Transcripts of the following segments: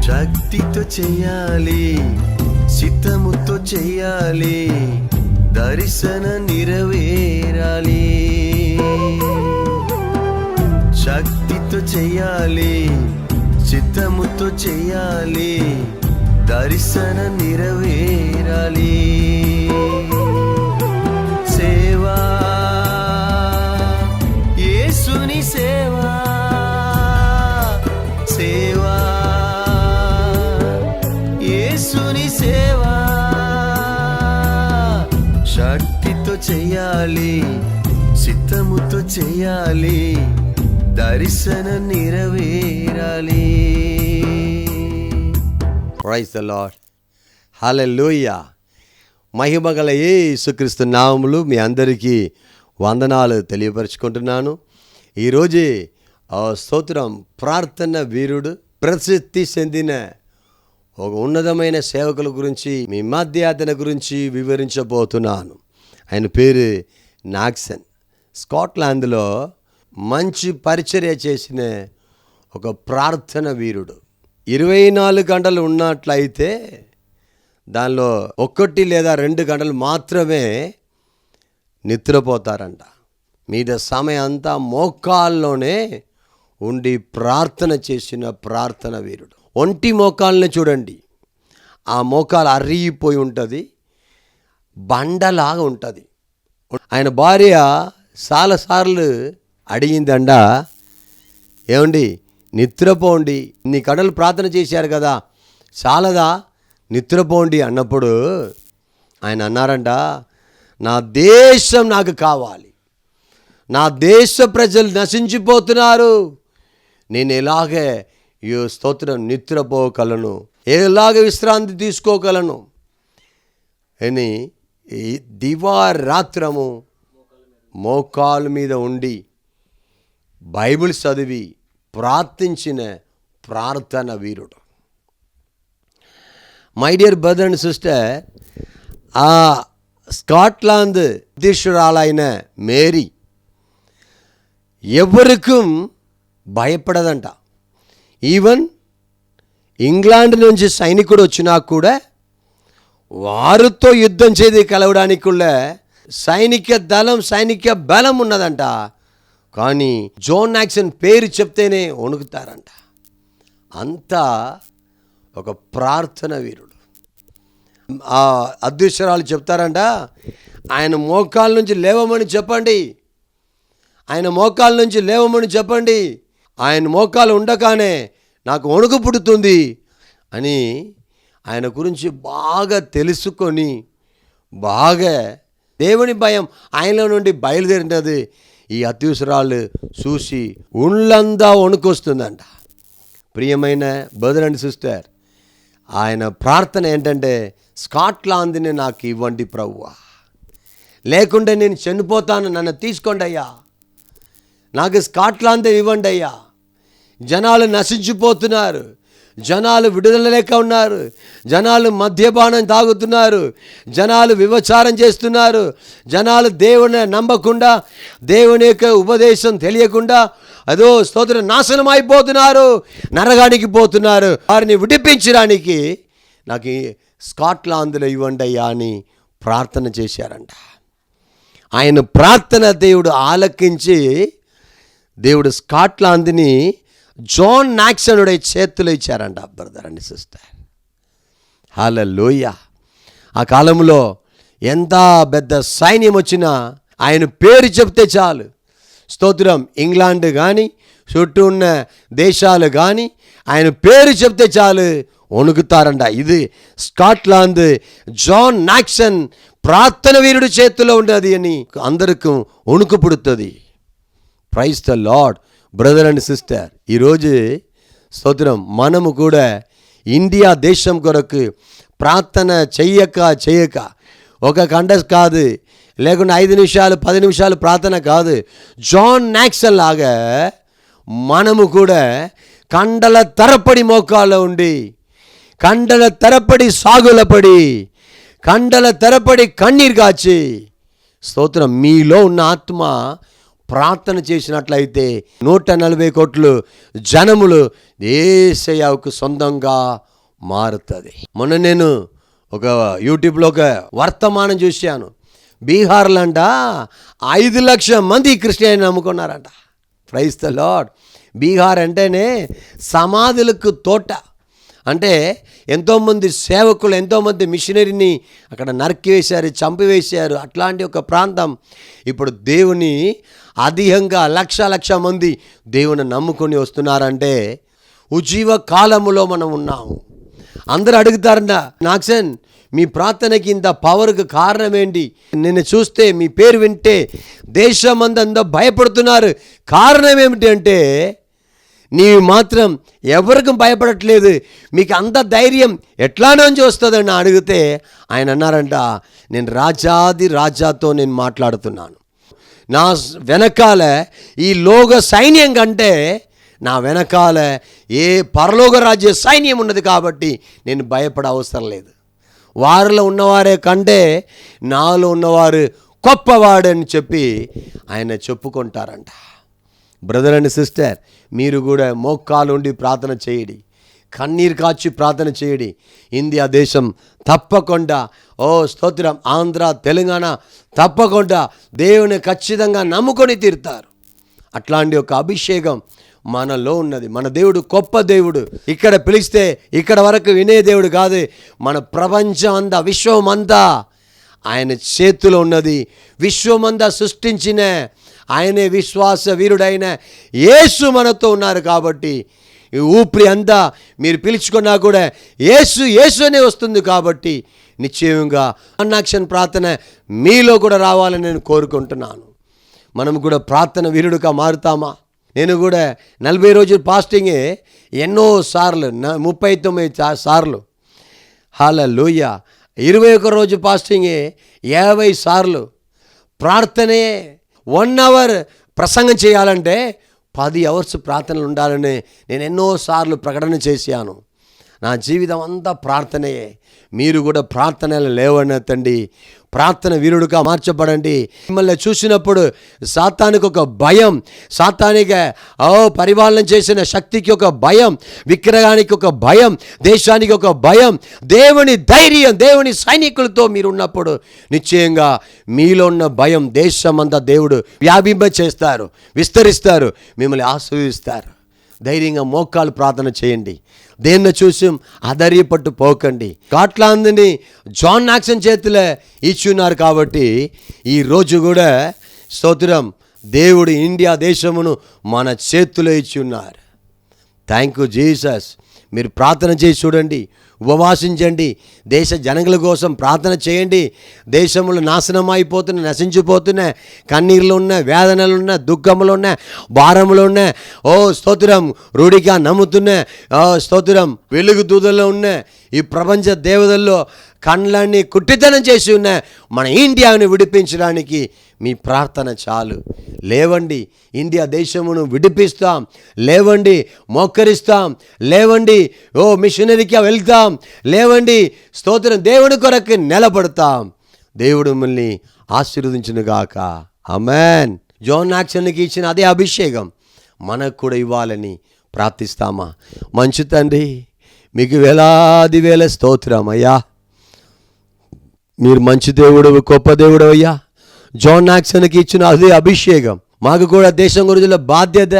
శక్తితో చెయ్యాలి, చిత్తముతో చెయ్యాలి, దర్శన నెరవేరాలి. శక్తితో చెయ్యాలి, చిత్తముతో చెయ్యాలి, దర్శన నెరవేరాలి. సేవా యేసుని సేవా, సేవా యేసుని సేవా. శక్తితో చెయ్యాలి, చిత్తముతో చెయ్యాలి, దర్శన నెరవేరాలి. Praise the Lord. హల్లెలూయా. మహిమ గల యేసుక్రీస్తు నామములు మీ అందరికీ వందనాలు తెలియపరుచుకుంటున్నాను. ఈరోజు స్తోత్రం ప్రార్థన వీరుడు, ప్రసిద్ధి చెందిన ఒక ఉన్నతమైన సేవకుల గురించి, మీ మధ్య అతని గురించి వివరించబోతున్నాను. ఆయన పేరు నాక్సన్. స్కాట్లాండ్లో మంచి పరిచర్య చేసిన ఒక ప్రార్థన వీరుడు. 24 గంటలు ఉన్నట్లయితే దానిలో 1 లేదా 2 గంటలు మాత్రమే నిద్రపోతారంట. మీద సమయం అంతా మోకాల్లోనే ఉండి ప్రార్థన చేసిన ప్రార్థన వీరుడు. ఒంటి మోకాల్ని చూడండి, ఆ మోకాలు అరిగిపోయి ఉంటుంది, బండలాగా ఉంటుంది. ఆయన భార్య చాలాసార్లు అడిగిందండ, ఏమండి నిద్రపోండి, ఇన్ని గంటలు ప్రార్థన చేశారు కదా చాలదా, నిద్రపోండి అన్నప్పుడు ఆయన అన్నారంట, నా దేశం నాకు కావాలి, నా దేశ ప్రజలు నశించిపోతున్నారు, నేను ఎలాగే ఈ స్తోత్రం నిద్రపోగలను, ఎలాగ విశ్రాంతి తీసుకోగలను అని దివారాత్రము మోకాళ్ళ మీద ఉండి బైబిల్ చదివి ప్రార్థించిన ప్రార్థన వీరుడు. My dear brother and sister, ఆ స్కాట్లాండ్ అధ్యక్షురాలైన మేరీ ఎవరికి భయపడదంట. ఈవెన్ ఇంగ్లాండ్ నుంచి సైనికుడు వచ్చినా కూడా వారితో యుద్ధం చేసి కలవడానికి కూడా సైనిక దళం, సైనిక బలం ఉన్నదంట. కానీ జాన్ నాక్సన్ పేరు చెప్తేనే వణుకుతారంట. అంతా ఒక ప్రార్థన వీరుడు. ఆ అధ్యక్షురాలు చెప్తారంట, ఆయన మోకాళ్ళ నుంచి లేవమని చెప్పండి, ఆయన మోకాళ్ళ నుంచి లేవమని చెప్పండి, ఆయన మోకాలు ఉండగానే నాకు వణుకు పుడుతుంది అని ఆయన గురించి బాగా తెలుసుకొని, బాగా దేవుని భయం ఆయనలో నుండి బయలుదేరినది ఈ అత్యుసరాలు చూసి ఉళ్ళందా వణుకొస్తుందంట. ప్రియమైన బ్రదర్ అండ్ సిస్టర్, ఆయన ప్రార్థన ఏంటంటే, స్కాట్లాండ్ని నాకు ఇవ్వండి ప్రభువా, లేకుంటే నేను చనిపోతాను, నన్ను తీసుకోండి అయ్యా, నాకు స్కాట్లాండ్ ఇవ్వండి అయ్యా. జనాలు నశించిపోతున్నారు, జనాలు విడుదల లేక ఉన్నారు, జనాలు మద్యపానం తాగుతున్నారు, జనాలు వ్యభిచారం చేస్తున్నారు, జనాలు దేవుని నమ్మకుండా, దేవుని యొక్క ఉపదేశం తెలియకుండా అదో స్తోత్రం నాశనం అయిపోతున్నారు, నరగానికి పోతున్నారు. వారిని విడిపించడానికి నాకు స్కాట్లాండ్లో ఇవ్వండి అయ్యా అని ప్రార్థన చేశారంట. ఆయన ప్రార్థన దేవుడు ఆలకించి దేవుడు స్కాట్లాండ్ని జాన్ నాక్సన్ చేతులు ఇచ్చారంట బ్రదర్ అండ్ సిస్టర్. హల్లెలూయా. ఆ కాలంలో ఎంత పెద్ద సైన్యం వచ్చినా ఆయన పేరు చెప్తే చాలు, స్తోత్రం, ఇంగ్లాండ్ కానీ చుట్టూ ఉన్న దేశాలు కానీ ఆయన పేరు చెప్తే చాలు వణుకుతారంట. ఇది స్కాట్లాండ్ జాన్ నాక్సన్ ప్రార్థన వీరుడి చేతిలో ఉన్నది అని అందరికీ వణుకు పుడుతుంది. Praise the Lord brother and sister. ఈరోజు స్తోత్రం, మనము కూడా ఇండియా దేశం కొరకు ప్రార్థన చేయక ఒక గంట కాదు, లేకుండా 5 నిమిషాలు 10 నిమిషాలు ప్రార్థన కాదు, జాన్ నాక్సన్ లాగా మనము కూడా కండల తరపడి మోకాల్లో ఉండి, కండల తరపడి సాగులపడి, కండల తరపడి కన్నీరు కాచి, స్తోత్రం, మీలో ఉన్న ఆత్మ ప్రార్థన చేసినట్లయితే 140 కోట్లు జనములు యేసయ్యకు సొంతంగా మారుతుంది. మొన్న నేను ఒక యూట్యూబ్లో ఒక వర్తమానం చూశాను. బీహార్లో అంట 5 లక్షల మంది క్రిస్టియన్ నమ్ముకున్నారంట. Praise the Lord. బీహార్ అంటేనే సమాధులకు తోట. అంటే ఎంతోమంది సేవకులు, ఎంతోమంది మిషనరీని అక్కడ నరికివేశారు, చంపివేశారు. అట్లాంటి ఒక ప్రాంతం. ఇప్పుడు దేవుని అధికంగా లక్ష మంది దేవుని నమ్ముకొని వస్తున్నారంటే ఉజ్జీవ కాలములో మనం ఉన్నాము. అందరూ అడుగుతారంట, నాక్సన్ మీ ప్రార్థనకి ఇంత పవర్కి కారణం ఏంటి? నిన్ను చూస్తే, మీ పేరు వింటే దేశమంతా భయపడుతున్నారు. కారణం ఏమిటి అంటే, నీవు మాత్రం ఎవరికి భయపడట్లేదు, మీకు అంత ధైర్యం ఎట్లా నుంచి వస్తుందని అడిగితే ఆయన అన్నారంట, నేను రాజాతో నేను మాట్లాడుతున్నాను. నా వెనకాల ఈ లోక సైన్యం కంటే నా వెనకాల ఏ పరలోక రాజ్య సైన్యం ఉన్నది కాబట్టి నేను భయపడ అవసరం లేదు. వారిలో ఉన్నవారే కంటే నాలో ఉన్నవారు గొప్పవాడని చెప్పి ఆయన చెప్పుకుంటారంట. బ్రదర్ అండ్ సిస్టర్, మీరు కూడా మోకాలు ఉండి ప్రార్థన చేయండి, కన్నీరు కాచి ప్రార్థన చేయండి. ఇండియా దేశం తప్పకుండా, స్తోత్రం, ఆంధ్ర, తెలంగాణ తప్పకుండా దేవుని ఖచ్చితంగా నమ్ముకొని తీరుతారు. అట్లాంటి ఒక అభిషేకం మనలో ఉన్నది. మన దేవుడు గొప్ప దేవుడు. ఇక్కడ పిలిస్తే ఇక్కడ వరకు వినే దేవుడు కాదు. మన ప్రపంచం అంతా, విశ్వం అంతా ఆయన చేతిలో ఉన్నది. విశ్వమంతా సృష్టించిన ఆయనే విశ్వాస వీరుడైన యేసు మనతో ఉన్నారు కాబట్టి ఈ ఊపిరి అంతా మీరు పిలుచుకున్నా కూడా యేసు అనే వస్తుంది. కాబట్టి నిశ్చయంగా అన్నాక్షన్ ప్రార్థన మీలో కూడా రావాలని నేను కోరుకుంటున్నాను. మనం కూడా ప్రార్థన వీరుడుగా మారుతామా? నేను కూడా 40 రోజులు ఫాస్టింగే ఎన్నో సార్లు, 39 సార్లు, హల్లెలూయా. 21 రోజు ఫాస్టింగే 50 సార్లు. ప్రార్థనే 1 అవర్ ప్రసంగం చేయాలంటే 10 అవర్స్ ప్రార్థనలు ఉండాలని నేను ఎన్నోసార్లు ప్రకటన చేశాను. నా జీవితం అంతా ప్రార్థనయే. మీరు కూడా ప్రార్థనలు లేవనెత్తండి, ప్రార్థన వీరుడుగా మార్చబడండి. మిమ్మల్ని చూసినప్పుడు సాతానికి ఒక భయం, సాతానికి పరిపాలన చేసిన శక్తికి ఒక భయం, విగ్రహానికి ఒక భయం, దేశానికి ఒక భయం. దేవుని ధైర్యం, దేవుని సైనికులతో మీరు ఉన్నప్పుడు నిశ్చయంగా మీలో ఉన్న భయం దేశమంతా దేవుడు వ్యాపింప చేస్తారు, విస్తరిస్తారు, మిమ్మల్ని ఆశీర్వదిస్తారు. ధైర్యంగా మోకాలు ప్రార్థన చేయండి. దేన్ని చూసి ఆధైర్యపట్టు పోకండి. స్కాట్లాండ్ని జాన్ నాక్సన్ చేతిలో ఇచ్చున్నారు కాబట్టి ఈరోజు కూడా స్తోత్రం, దేవుడు ఇండియా దేశమును మన చేతిలో ఇచ్చి ఉన్నారు. Thank you Jesus. మీరు ప్రార్థన చేసి చూడండి, ఉపవాసించండి, దేశ జనముల కోసం ప్రార్థన చేయండి. దేశములు నాశనం అయిపోతున్నాయి, నశించిపోతున్నాయి, కన్నీళ్ళు ఉన్నాయి, వేదనలు ఉన్నాయి, దుఃఖములు ఉన్నాయి, భారములు ఉన్నాయి. స్తోత్రం, రూఢిగా నమ్ముతున్నాయి. స్తోత్రం, వెలుగు దూదల్లో ఉన్నాయి. ఈ ప్రపంచ దేవతల్లో కళ్ళన్నీ కుట్టితనం చేసి ఉన్నాయి. మన ఇండియాని విడిపించడానికి మీ ప్రార్థన చాలు. లేవండి, ఇండియా దేశమును విడిపిస్తాం. లేవండి, మోకరిస్తాం. లేవండి, మిషనరీకి వెళ్తాం. లేవండి, స్తోత్రం, దేవుని కొరకు నిలబడతాం. దేవుడు మిమ్మల్ని ఆశీర్వదించునుగాక. ఆమేన్. జాన్ నాక్సన్కి ఇచ్చిన అదే అభిషేకం మనకు కూడా ఇవ్వాలని ప్రార్థిస్తామా? మంచి తండ్రి, మీకు వేలాది వేల స్తోత్రం అయ్యా. మీరు మంచి దేవుడు, గొప్ప దేవుడు అయ్యా. జాన్ నాక్సన్కి ఇచ్చిన అదే అభిషేకం మాకు కూడా దేశం గురించి బాధ్యత,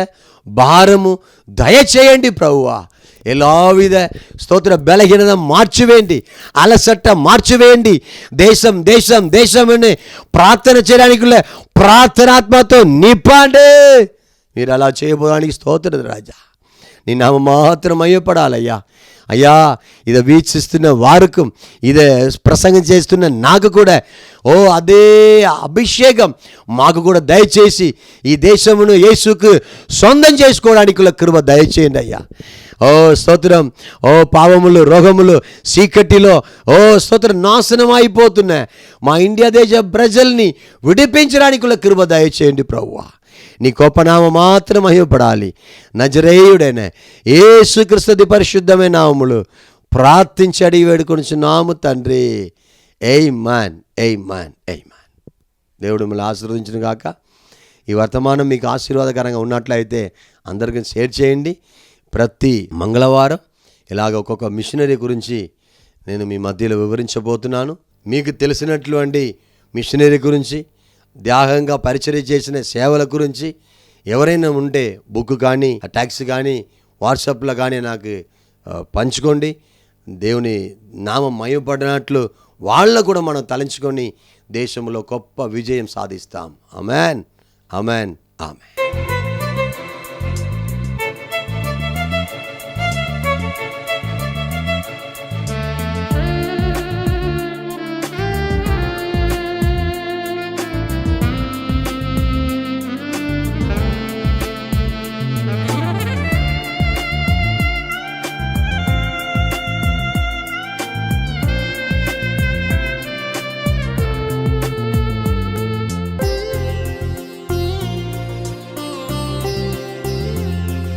భారము దయచేయండి ప్రభువా. ఎలావిధ స్తోత్ర బలహీనత మార్చివేయండి, అలసట మార్చివేయండి. దేశం ప్రార్థన చేయడానికి ప్రార్థనాత్మతో నింపండి. మీరు అలా చేయబోడానికి స్తోత్రం రాజా. నీ నామ మాత్రం అయ్యపడాలయ్యా. అయ్యా, ఇది వీక్షిస్తున్న వారికి, ఇదే ప్రసంగం చేస్తున్న నాకు కూడా అదే అభిషేకం మాకు కూడా దయచేసి ఈ దేశమును యేసుకు సొంతం చేసుకోవడానికి కృప దయచేయండి అయ్యా. స్తోత్రం, పావములు, రోగములు, చీకటిలో స్తోత్రం నాశనం అయిపోతున్నాయి. మా ఇండియా దేశ ప్రజల్ని విడిపించడానికి కృప దయచేయండి ప్రభువా. నీ గొప్పనామ మాత్రం మహిమపడాలి. నజరేయుడైన యేసుక్రీస్తు పరిశుద్ధమైన నామములు ప్రార్థించి అడిగి వేడుకొనుచున్నాము తండ్రి. ఆమేన్, ఆమేన్, ఆమేన్. దేవుడు మిమ్మల్ని ఆశీర్వదించును గాక. ఈ వర్తమానం మీకు ఆశీర్వాదకరంగా ఉన్నట్లయితే అందరికీ షేర్ చేయండి. ప్రతి మంగళవారం ఇలాగ ఒక్కొక్క మిషనరీ గురించి నేను మీ మధ్యలో వివరించబోతున్నాను. మీకు తెలిసినటువంటి మిషనరీ గురించి, త్యాగంగా పరిచర్య చేసిన సేవల గురించి ఎవరైనా ఉంటే బుక్ కానీ, టెక్స్ట్ కానీ, వాట్సాప్లో కానీ నాకు పంచుకోండి. దేవుని నామం మహిమపడినట్లు వాళ్ళను కూడా మనం తలంచుకొని దేశంలో గొప్ప విజయం సాధిస్తాం. ఆమేన్, ఆమేన్, ఆమేన్.